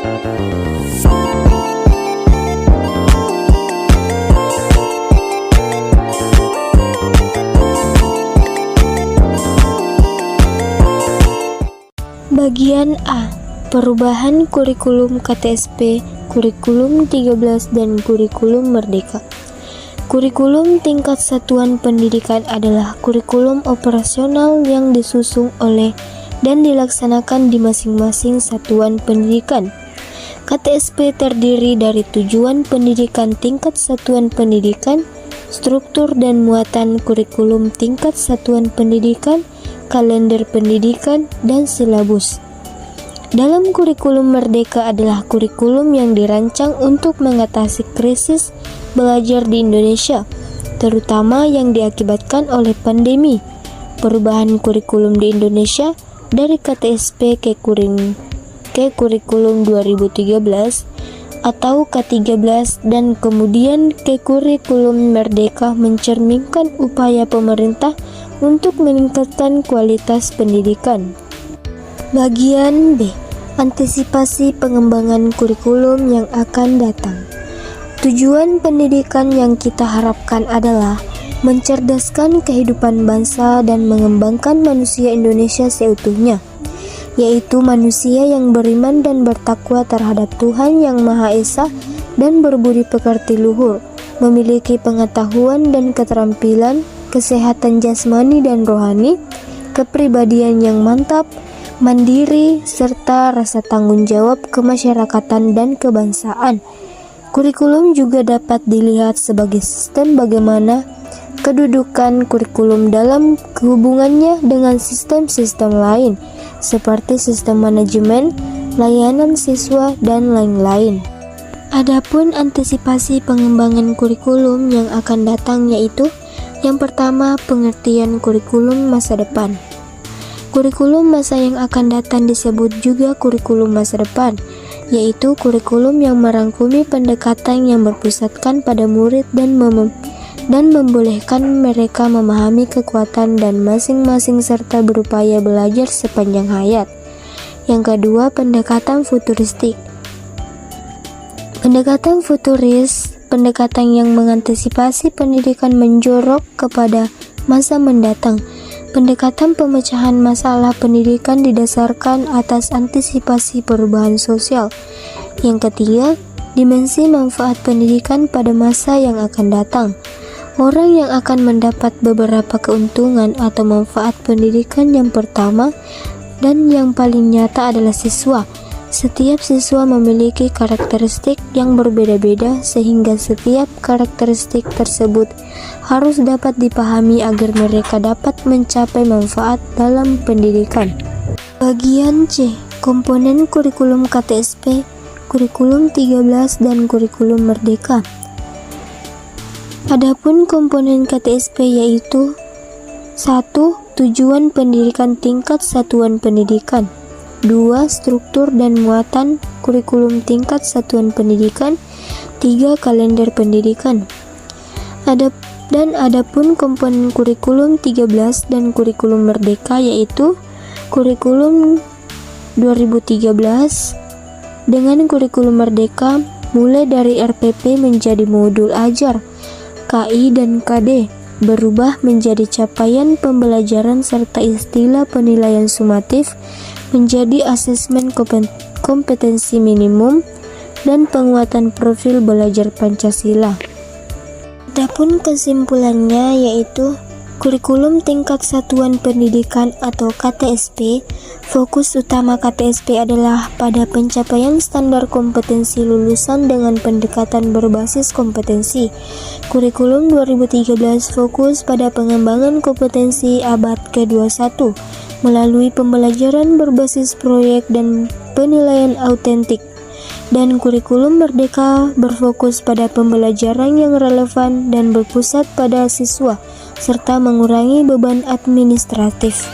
Bagian A. Perubahan kurikulum KTSP, kurikulum 13 dan kurikulum merdeka. Kurikulum tingkat satuan pendidikan adalah kurikulum operasional yang disusun oleh dan dilaksanakan di masing-masing satuan pendidikan. KTSP terdiri dari tujuan pendidikan tingkat satuan pendidikan, struktur dan muatan kurikulum tingkat satuan pendidikan, kalender pendidikan, dan silabus. Dalam kurikulum merdeka adalah kurikulum yang dirancang untuk mengatasi krisis belajar di Indonesia, terutama yang diakibatkan oleh pandemi. Perubahan kurikulum di Indonesia dari KTSP ke kurikulum 2013 atau K13 dan kemudian ke kurikulum merdeka mencerminkan upaya pemerintah untuk meningkatkan kualitas pendidikan. Bagian B. Antisipasi pengembangan kurikulum yang akan datang. Tujuan pendidikan yang kita harapkan adalah mencerdaskan kehidupan bangsa dan mengembangkan manusia Indonesia seutuhnya, yaitu manusia yang beriman dan bertakwa terhadap Tuhan Yang Maha Esa dan berbudi pekerti luhur, memiliki pengetahuan dan keterampilan, kesehatan jasmani dan rohani, kepribadian yang mantap, mandiri, serta rasa tanggung jawab kemasyarakatan dan kebangsaan. Kurikulum juga dapat dilihat sebagai sistem bagaimana kedudukan kurikulum dalam hubungannya dengan sistem-sistem lain, seperti sistem manajemen, layanan siswa, dan lain-lain. Adapun antisipasi pengembangan kurikulum yang akan datang yaitu yang pertama, pengertian kurikulum masa depan. Kurikulum masa yang akan datang disebut juga kurikulum masa depan, yaitu kurikulum yang merangkumi pendekatan yang berpusatkan pada murid dan membolehkan mereka memahami kekuatan dan masing-masing serta berupaya belajar sepanjang hayat. Yang kedua, pendekatan futuristik. Pendekatan futuris, pendekatan yang mengantisipasi pendidikan menjorok kepada masa mendatang. Pendekatan pemecahan masalah pendidikan didasarkan atas antisipasi perubahan sosial. Yang ketiga, dimensi manfaat pendidikan pada masa yang akan datang. Orang yang akan mendapat beberapa keuntungan atau manfaat pendidikan yang pertama dan yang paling nyata adalah siswa. Setiap siswa memiliki karakteristik yang berbeda-beda sehingga setiap karakteristik tersebut harus dapat dipahami agar mereka dapat mencapai manfaat dalam pendidikan. Bagian C. Komponen kurikulum KTSP, kurikulum 13 dan kurikulum merdeka. Adapun komponen KTSP yaitu 1. Tujuan pendidikan tingkat satuan pendidikan. 2. Struktur dan muatan kurikulum tingkat satuan pendidikan. 3. Kalender pendidikan. Adapun komponen kurikulum 13 dan kurikulum merdeka yaitu kurikulum 2013 dengan kurikulum merdeka mulai dari RPP menjadi modul ajar, KI dan KD berubah menjadi capaian pembelajaran serta istilah penilaian sumatif menjadi asesmen kompetensi minimum dan penguatan profil belajar Pancasila. Adapun kesimpulannya yaitu kurikulum tingkat satuan pendidikan atau KTSP, fokus utama KTSP adalah pada pencapaian standar kompetensi lulusan dengan pendekatan berbasis kompetensi. Kurikulum 2013 fokus pada pengembangan kompetensi abad ke-21 melalui pembelajaran berbasis proyek dan penilaian autentik. Dan kurikulum merdeka berfokus pada pembelajaran yang relevan dan berpusat pada siswa, serta mengurangi beban administratif.